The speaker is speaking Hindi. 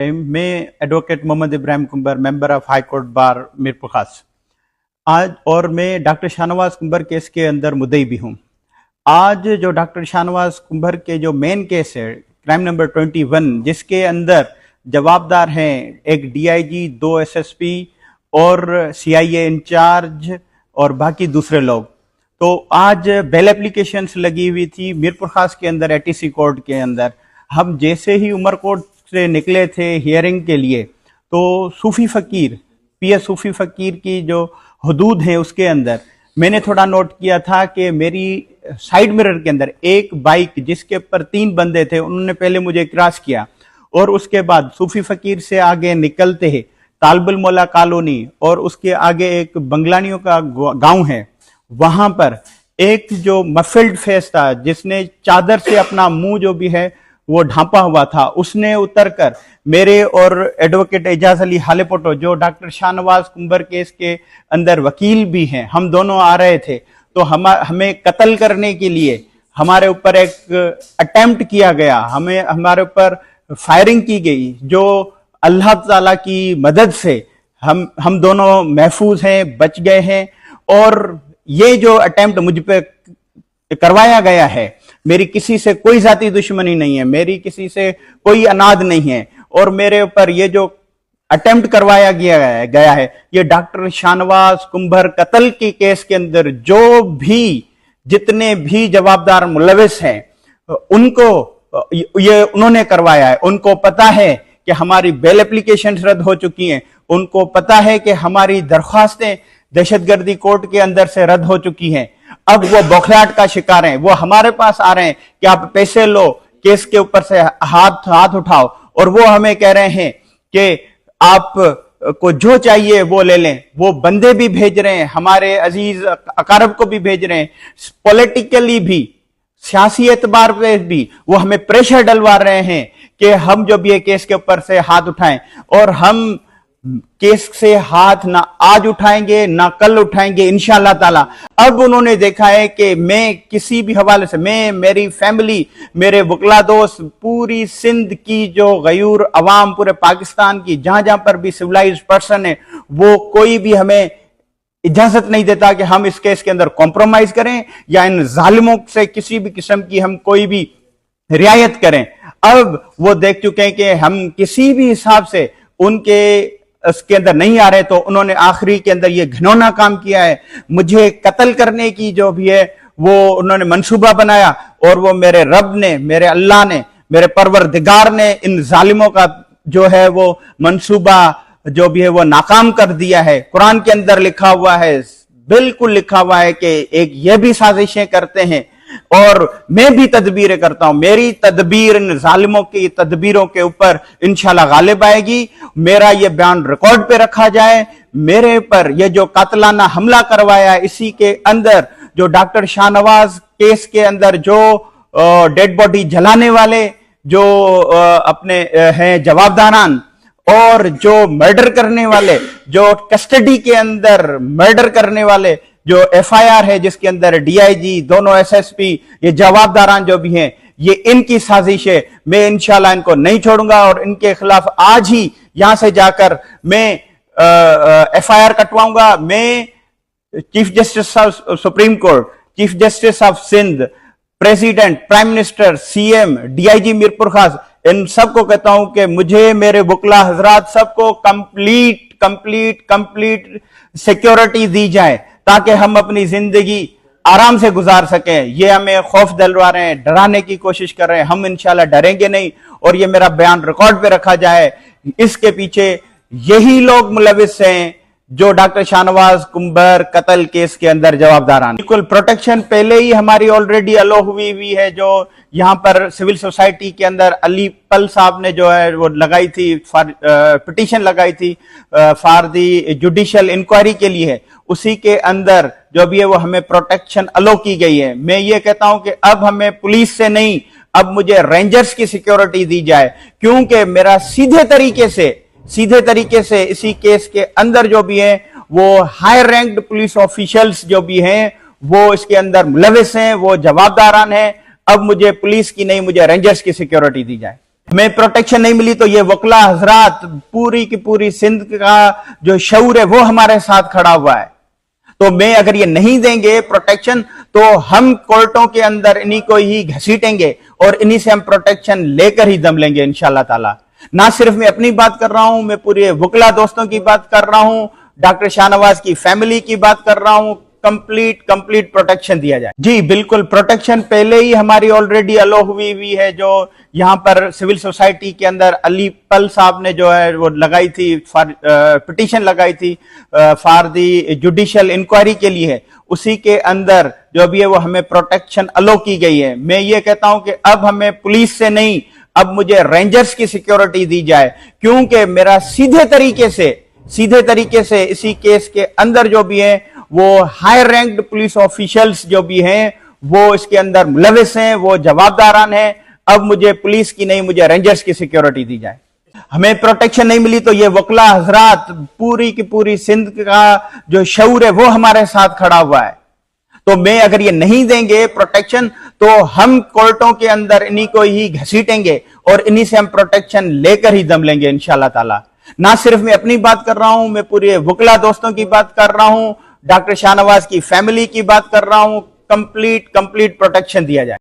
मैं advocate Mohammad Ibrahim Kumbar, member of high court bar Mirpur Khas आज, और मैं डॉक्टर शाहनवाज कुंबर केस के अंदर मुद्दई भी हूँ। आज जो डॉक्टर शाहनवाज कुंबर के जो मेन केस है, क्राइम नंबर 21, जिसके अंदर जवाबदार हैं एक डीआईजी, 2 एसएसपी और सीआईए इंचार्ज और बाकी दूसरे लोग। तो आज बेल एप्लीकेशंस लगी हुई थी मीरपुर खास के अंदर, एटीसी कोर्ट के अंदर। हम जैसे ही उमरकोट से निकले थे हियरिंग के लिए, तो सूफी फ़कीर, पीएस सूफी फ़कीर की जो हदूद है उसके अंदर मैंने थोड़ा नोट किया था कि मेरी साइड मिरर के अंदर एक बाइक जिसके ऊपर 3 बंदे थे, उन्होंने पहले मुझे क्रॉस किया और उसके बाद सूफी फ़कीर से आगे निकलते ही तालबुल मौला कॉलोनी और उसके आगे एक बंगलानियों का गांव है, वहां पर एक जो मफिल्ड फेस था जिसने चादर से अपना मुंह जो भी है वो ढांपा हुआ था, उसने उतरकर मेरे और एडवोकेट एजाज अली हालेपोटो, जो डॉक्टर शाहनवाज कुंबर केस के अंदर वकील भी हैं, हम दोनों आ रहे थे। तो हमें कत्ल करने के लिए हमारे ऊपर एक अटेम्प्ट किया गया, हमारे ऊपर फायरिंग की गई, जो अल्लाह ताला की मदद से हम दोनों महफूज हैं, बच गए हैं। और ये जो अटेम्प्ट मुझ पे करवाया गया है, मेरी किसी से कोई जाती दुश्मनी नहीं है, मेरी किसी से कोई अनाद नहीं है, और मेरे ऊपर ये जो अटेम्प्ट करवाया गया है ये डॉक्टर शाहनवाज कुंबर कत्ल के केस के अंदर जो भी जितने भी जवाबदार मुलविस हैं उनको ये उन्होंने करवाया है। उनको पता है कि हमारी बेल एप्लीकेशन रद्द हो चुकी हैं, उनको पता है कि हमारी दरख्वास्तें दहशतगर्दी कोर्ट के अंदर से रद्द हो चुकी हैं। अब वो बौखलाहट का शिकार हैं, वो हमारे पास आ रहे हैं कि आप पैसे लो, केस के ऊपर से हाथ उठाओ, और वो हमें कह रहे हैं कि आप को जो चाहिए वो ले लें। वो बंदे भी भेज रहे हैं, हमारे अजीज अकारब को भी भेज रहे हैं, पॉलिटिकली भी, सियासी एतबार पे भी वो हमें प्रेशर डलवा रहे हैं कि हम जो भी है केस के ऊपर से हाथ उठाएं। और हम केस से हाथ ना आज उठाएंगे ना कल उठाएंगे इंशाअल्लाह ताला। अब उन्होंने देखा है कि मैं किसी भी हवाले से, मैं, मेरी फैमिली, मेरे वकला दोस्त, पूरी सिंध की जो गयूर अवाम, पूरे पाकिस्तान की जहां जहां पर भी सिविलाइज्ड पर्सन है, वो कोई भी हमें इजाजत नहीं देता कि हम इस केस के अंदर कॉम्प्रोमाइज करें या इन जालिमों से किसी भी किस्म की हम कोई भी रियायत करें। अब वो देख चुके हैं कि हम किसी भी हिसाब से उनके उसके अंदर नहीं आ रहे, तो उन्होंने आखिरी के अंदर ये घिनौना काम किया है, मुझे कत्ल करने की जो भी है वो उन्होंने मंसूबा बनाया। और वो मेरे रब ने, मेरे अल्लाह ने, मेरे परवरदिगार ने इन जालिमों का जो है वो मंसूबा जो भी है वो नाकाम कर दिया है। कुरान के अंदर लिखा हुआ है, बिल्कुल लिखा हुआ है कि एक ये भी साजिशें करते हैं और मैं भी तदबीरें करता हूं। मेरी तदबीर इन जालिमों की तदबीरों के ऊपर इंशाल्लाह गालिब आएगी। मेरा ये बयान रिकॉर्ड पे रखा जाए। मेरे पर ये जो कातलाना हमला करवाया है, इसी के अंदर जो डॉक्टर शाहनवाज केस के अंदर जो डेड बॉडी जलाने वाले जो अपने हैं जवाबदारान, और जो मर्डर करने वाले, जो कस्टडी के अंदर मर्डर करने वाले, जो एफआईआर है जिसके अंदर डीआईजी, दोनों एसएसपी, ये जवाबदारान जो भी हैं, ये इनकी साजिश है। मैं इंशाल्लाह इनको नहीं छोड़ूंगा और इनके खिलाफ आज ही यहां से जाकर मैं एफआईआर कटवाऊंगा। मैं chief justice of Supreme Court, chief justice of Sindh, president, prime minister, CM, DIG Mirpur Khas, इन सबको कहता हूं कि मुझे, मेरे वकला हजरात सबको कंप्लीट सिक्योरिटी दी जाए ताकि हम अपनी जिंदगी आराम से गुजार सकें। ये हमें खौफ दिलवा रहे हैं, डराने की कोशिश कर रहे हैं, हम इंशाल्लाह डरेंगे नहीं। और ये मेरा बयान रिकॉर्ड पे रखा जाए। इसके पीछे यही लोग मुलविस हैं जो डॉक्टर शाहनवाज कुंबर कत्ल केस के अंदर जवाबदार हैं। बिल्कुल प्रोटेक्शन पहले ही हमारी ऑलरेडी अलो हुई है। जो यहाँ पर सिविल सोसाइटी के अंदर अली पल साहब ने जो है वो लगाई थी, पिटीशन लगाई थी फॉर दी जुडिशियल इंक्वायरी के लिए, उसी के अंदर जो भी है वो हमें प्रोटेक्शन अलो की गई है। मैं ये कहता हूं कि अब हमें पुलिस से नहीं, अब मुझे रेंजर्स की सिक्योरिटी दी जाए, क्योंकि मेरा सीधे तरीके से इसी केस के अंदर जो भी है वो हाई रैंक्ड पुलिस ऑफिशियल्स जो भी हैं वो इसके अंदर मुलविस हैं, वो जवाबदारान हैं। अब मुझे पुलिस की नहीं, मुझे रेंजर्स की सिक्योरिटी दी जाए। हमें प्रोटेक्शन नहीं मिली तो ये वकला हजरात, पूरी की पूरी सिंध का जो शऊर है वो हमारे साथ खड़ा हुआ है। तो मैं अगर ये नहीं देंगे प्रोटेक्शन तो हम कोर्टों के अंदर इन्हीं को ही घसीटेंगे और इन्हीं से हम प्रोटेक्शन लेकर ही दम लेंगे इंशाल्लाह ताला। ना सिर्फ मैं अपनी बात कर रहा हूं, मैं पूरे वकला दोस्तों की बात कर रहा हूं, डॉक्टर शाहनवाज की फैमिली की बात कर रहा हूं। कंप्लीट प्रोटेक्शन दिया जाए। जी बिल्कुल, प्रोटेक्शन पहले ही हमारी ऑलरेडी अलो हुई है। जो यहां पर सिविल सोसाइटी के अंदर अली पल साहब ने जो है वो लगाई थी, पिटीशन लगाई थी फॉर दी जुडिशियल इंक्वायरी के लिए, उसी के अंदर जो भी है वो हमें प्रोटेक्शन अलो की गई है। मैं ये कहता हूं कि अब हमें पुलिस से नहीं, अब मुझे रेंजर्स की सिक्योरिटी दी जाए, क्योंकि मेरा सीधे तरीके से इसी केस के अंदर जो भी है वो हाई रैंक्ड पुलिस ऑफिशियल्स जो भी हैं वो इसके अंदर मुलविस हैं, वो जवाबदारान हैं। अब मुझे पुलिस की नहीं, मुझे रेंजर्स की सिक्योरिटी दी जाए। हमें प्रोटेक्शन नहीं मिली तो ये वकला हजरात, पूरी की पूरी सिंध का जो शऊर है वो हमारे साथ खड़ा हुआ है। तो मैं अगर ये नहीं देंगे प्रोटेक्शन तो हम कोर्टों के अंदर इन्हीं को ही घसीटेंगे और इन्हीं से हम प्रोटेक्शन लेकर ही दम लेंगे इंशाल्लाह ताला। ना सिर्फ मैं अपनी बात कर रहा हूं, मैं पूरे वकला दोस्तों की बात कर रहा हूं, डॉक्टर शाहनवाज की फैमिली की बात कर रहा हूं। कंप्लीट प्रोटेक्शन दिया जाए।